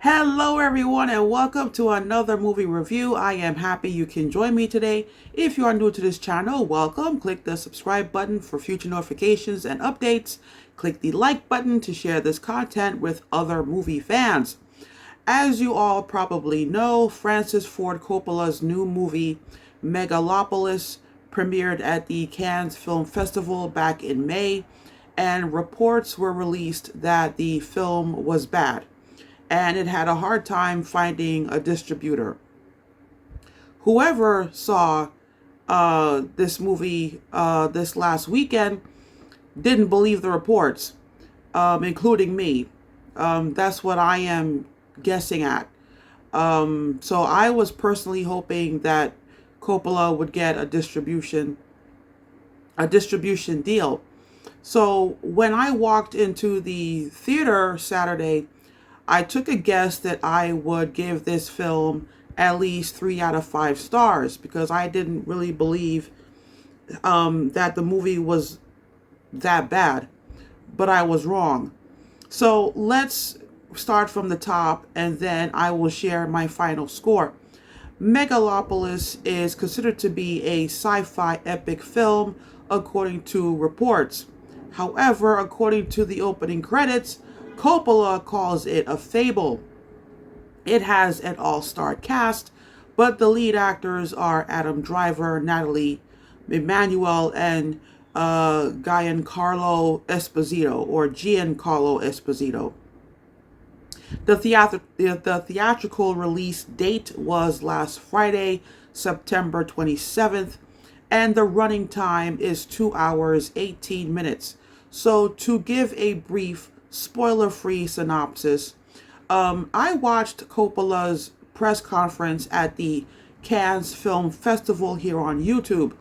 Hello, everyone, and welcome to another movie review. I am happy you can join me today. If you are new to this channel, welcome. Click the subscribe button for future notifications and updates. Click the like button to share this content with other movie fans. As you all probably know, Francis Ford Coppola's new movie, Megalopolis, premiered at the Cannes Film Festival back in May, and reports were released that the film was bad and it had a hard time finding a distributor. Whoever saw this movie this last weekend didn't believe the reports, including me. That's what I am guessing at. So I was personally hoping that Coppola would get a distribution deal. So when I walked into the theater Saturday, I took a guess that I would give this film at least 3 out of 5 stars because I didn't really believe that the movie was that bad, but I was wrong. So let's start from the top and then I will share my final score. Megalopolis is considered to be a sci-fi epic film according to reports. However, according to the opening credits, Coppola calls it a fable. It has an all-star cast, but the lead actors are Adam Driver, Natalie Emmanuel, and Giancarlo Esposito. The theatrical release date was last Friday, September 27th, and the running time is 2 hours, 18 minutes. So to give a brief, spoiler-free synopsis, I watched Coppola's press conference at the Cannes Film Festival here on YouTube,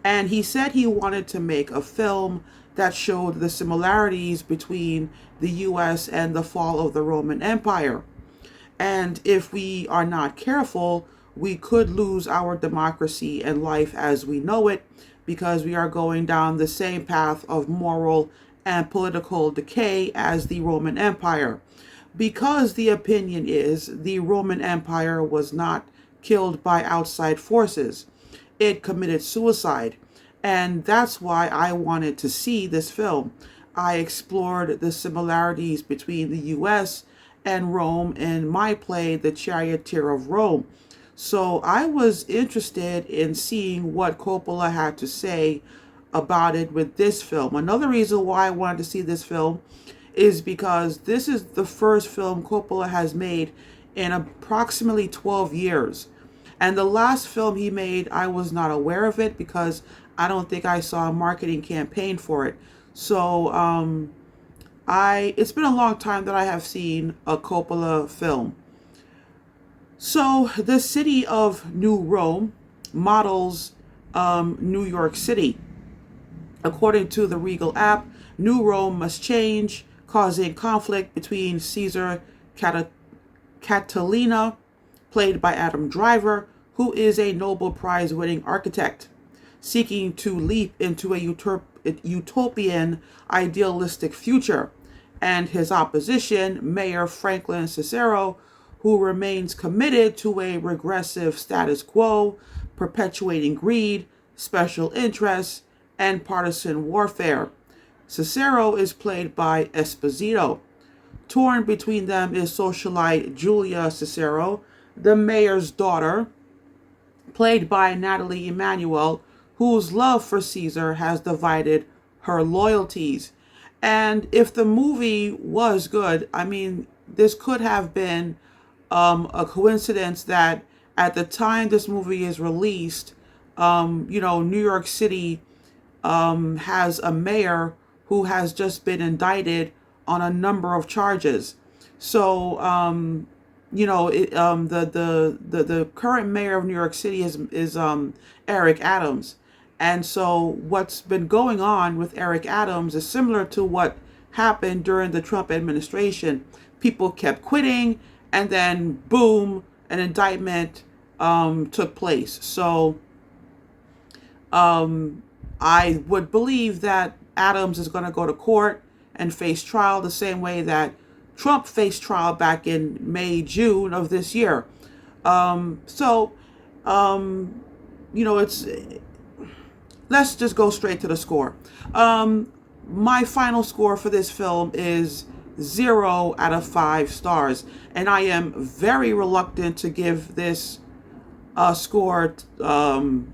and he said he wanted to make a film that showed the similarities between the U.S. and the fall of the Roman Empire. And if we are not careful, we could lose our democracy and life as we know it because we are going down the same path of moral and political decay as the Roman Empire. Because the opinion is the Roman Empire was not killed by outside forces. It committed suicide. And that's why I wanted to see this film. I explored the similarities between the US and Rome in my play, The Charioteer of Rome. So I was interested in seeing what Coppola had to say about it with this film. Another reason why I wanted to see this film is because this is the first film Coppola has made in approximately 12 years. And the last film he made, I was not aware of it because I don't think I saw a marketing campaign for it. So it's been a long time that I have seen a Coppola film. So the city of New Rome models New York City. According to the Regal app, New Rome must change, causing conflict between Caesar Catalina, played by Adam Driver, who is a Nobel Prize-winning architect, seeking to leap into a utopian, idealistic future, and his opposition, Mayor Franklin Cicero, who remains committed to a regressive status quo, perpetuating greed, special interests, and partisan warfare. Cicero is played by Esposito. Torn between them is socialite Julia Cicero, the mayor's daughter, played by Natalie Emmanuel, whose love for Caesar has divided her loyalties. And if the movie was good, I mean, this could have been a coincidence that at the time this movie is released, New York City has a mayor who has just been indicted on a number of charges. So, the current mayor of New York City is Eric Adams. And so what's been going on with Eric Adams is similar to what happened during the Trump administration. People kept quitting, and then boom, an indictment took place. So I would believe that Adams is going to go to court and face trial the same way that Trump faced trial back in May, June of this year. So, it's let's just go straight to the score. My final score for this film is 0 out of 5 stars, and I am very reluctant to give this score. I'm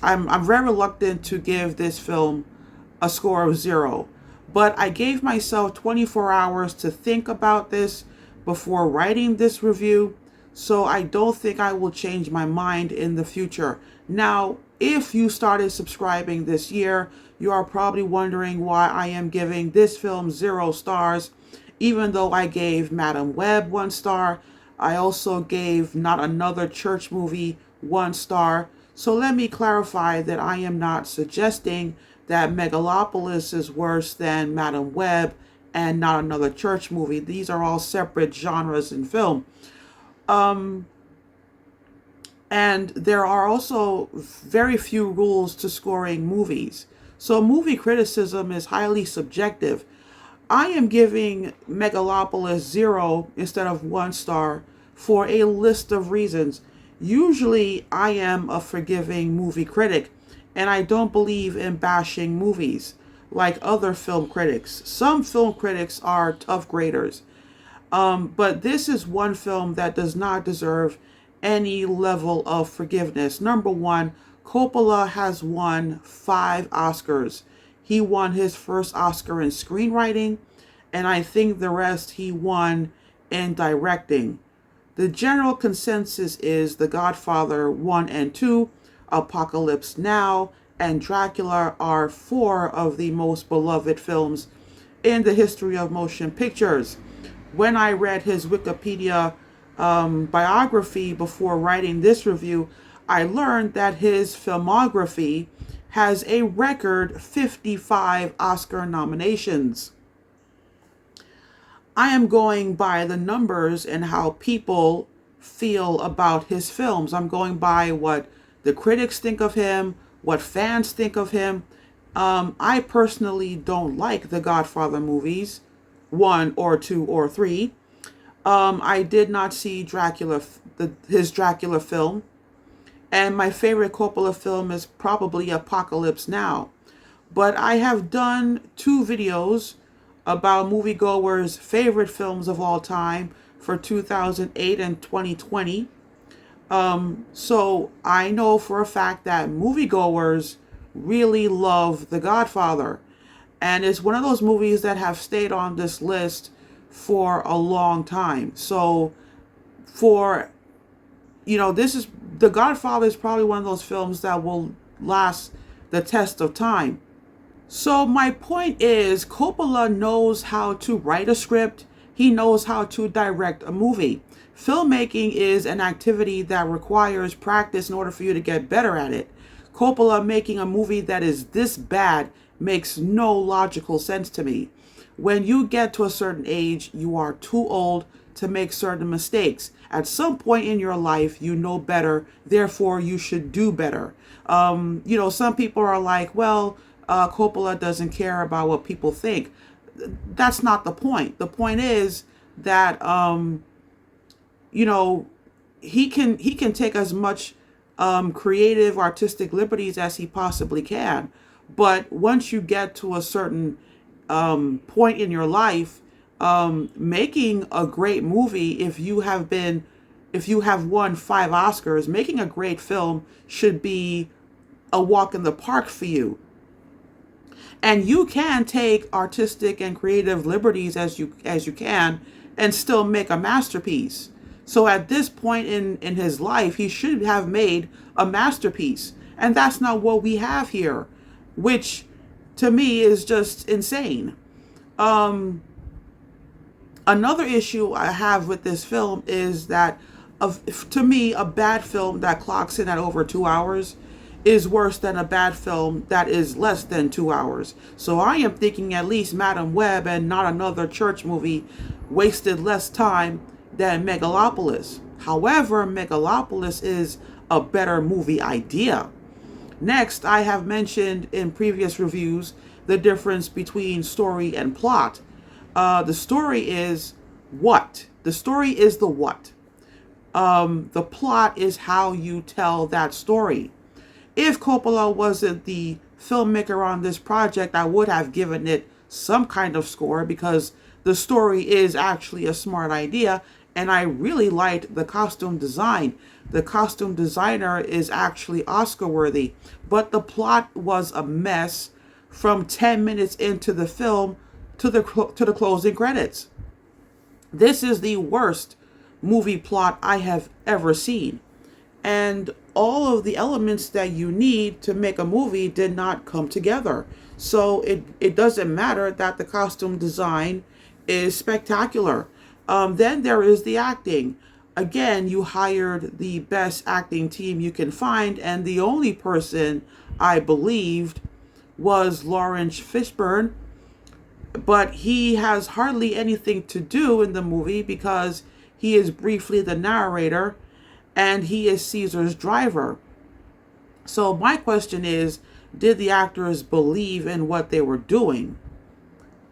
very reluctant to give this film a score of 0, but I gave myself 24 hours to think about this before writing this review, so I don't think I will change my mind in the future. Now, if you started subscribing this year, you are probably wondering why I am giving this film 0 stars, even though I gave Madam Web 1 star. I also gave Not Another Church Movie 1 star. So let me clarify that I am not suggesting that Megalopolis is worse than Madam Web and Not Another Church Movie. These are all separate genres in film. And there are also very few rules to scoring movies. So movie criticism is highly subjective. I am giving Megalopolis 0 instead of 1 star for a list of reasons. Usually I am a forgiving movie critic, and I don't believe in bashing movies like other film critics. Some film critics are tough graders. But this is one film that does not deserve any level of forgiveness. Number one, Coppola has won 5 Oscars. He won his first Oscar in screenwriting, and I think the rest he won in directing. The general consensus is The Godfather 1 and 2, Apocalypse Now, and Dracula are 4 of the most beloved films in the history of motion pictures. When I read his Wikipedia biography before writing this review, I learned that his filmography has a record 55 Oscar nominations. I am going by the numbers and how people feel about his films. I'm going by what the critics think of him, what fans think of him. I personally don't like the Godfather movies, 1 or 2 or 3. I did not see Dracula, his Dracula film. And my favorite Coppola film is probably Apocalypse Now. But I have done 2 videos about moviegoers' favorite films of all time for 2008 and 2020. So I know for a fact that moviegoers really love The Godfather. And it's one of those movies that have stayed on this list for a long time. So this is The Godfather is probably one of those films that will last the test of time. So my point is, Coppola knows how to write a script. He knows how to direct a movie. Filmmaking is an activity that requires practice in order for you to get better at it. Coppola making a movie that is this bad makes no logical sense to me. When you get to a certain age, you are too old to make certain mistakes. At some point in your life, you know better, therefore you should do better. Some people are like, well, Coppola doesn't care about what people think. That's not the point. The point is that he can take as much creative, artistic liberties as he possibly can. But once you get to a certain point in your life, making a great movie, if you have won 5 Oscars, making a great film should be a walk in the park for you. And you can take artistic and creative liberties as you can and still make a masterpiece. So at this point in his life, he should have made a masterpiece. And that's not what we have here, which to me is just insane. Another issue I have with this film is that, to me, a bad film that clocks in at over 2 hours is worse than a bad film that is less than 2 hours. So I am thinking at least Madam Web and Not Another Church Movie wasted less time than Megalopolis. However, Megalopolis is a better movie idea. Next, I have mentioned in previous reviews the difference between story and plot. The story is what? The story is the what. The plot is how you tell that story. If Coppola wasn't the filmmaker on this project, I would have given it some kind of score because the story is actually a smart idea, and I really liked the costume design. The costume designer is actually Oscar worthy, but the plot was a mess from 10 minutes into the film to the closing credits. This is the worst movie plot I have ever seen. And all of the elements that you need to make a movie did not come together. So it doesn't matter that the costume design is spectacular. Then there is the acting. Again, you hired the best acting team you can find, and the only person I believed was Lawrence Fishburne, but he has hardly anything to do in the movie because he is briefly the narrator and he is Caesar's driver. So my question is, did the actors believe in what they were doing?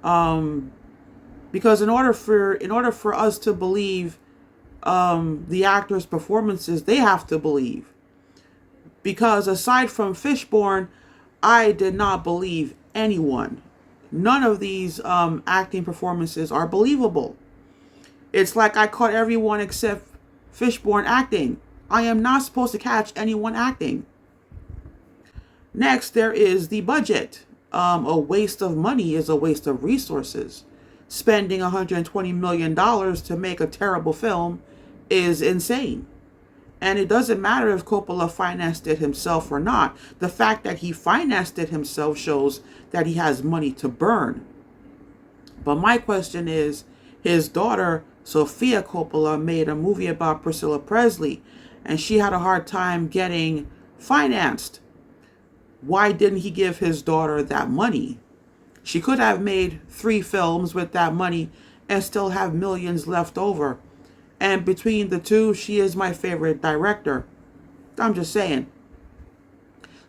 Because in order for us to believe the actors' performances, they have to believe. Because aside from Fishburne, I did not believe anyone. None of these acting performances are believable. It's like I caught everyone except Fishburne acting. I am not supposed to catch anyone acting. Next, there is the budget. A waste of money is a waste of resources. Spending $120 million to make a terrible film is insane. And it doesn't matter if Coppola financed it himself or not. The fact that he financed it himself shows that he has money to burn. But my question is, his daughter, Sofia Coppola, made a movie about Priscilla Presley, and she had a hard time getting financed. Why didn't he give his daughter that money? She could have made 3 films with that money and still have millions left over. And between the two, she is my favorite director. I'm just saying.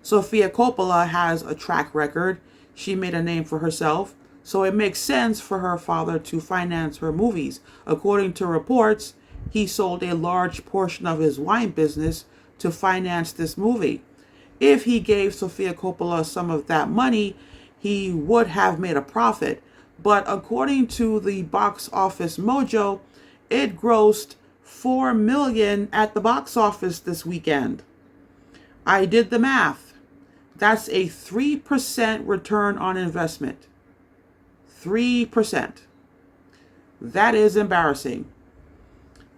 Sofia Coppola has a track record. She made a name for herself. So it makes sense for her father to finance her movies. According to reports, he sold a large portion of his wine business to finance this movie. If he gave Sofia Coppola some of that money, he would have made a profit. But according to the Box Office Mojo, it grossed $4 million at the box office this weekend. I did the math. That's a 3% return on investment. 3%. That is embarrassing.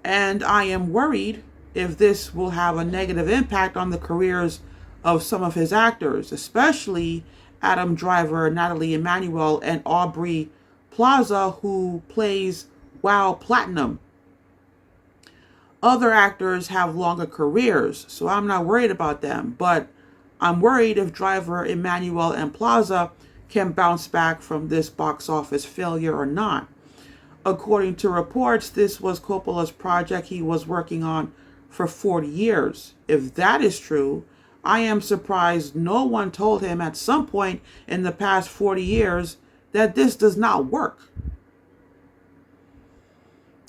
And I am worried if this will have a negative impact on the careers of some of his actors, especially Adam Driver, Natalie Emmanuel, and Aubrey Plaza, who plays WoW Platinum. Other actors have longer careers, so I'm not worried about them, but I'm worried if Driver, Emmanuel, and Plaza can bounce back from this box office failure or not. According to reports, this was Coppola's project he was working on for 40 years. If that is true, I am surprised no one told him at some point in the past 40 years that this does not work.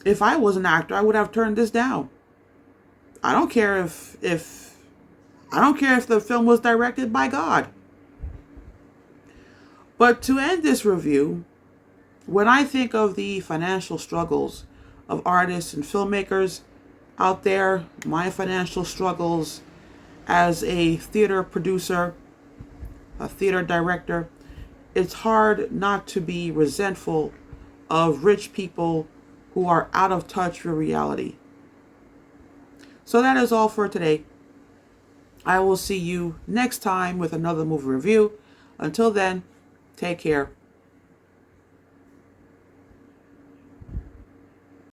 If I was an actor, I would have turned this down. I don't care if the film was directed by God. But to end this review, when I think of the financial struggles of artists and filmmakers out there, my financial struggles as a theater producer, a theater director, it's hard not to be resentful of rich people who are out of touch with reality. So that is all for today. I will see you next time with another movie review. Until then, take care.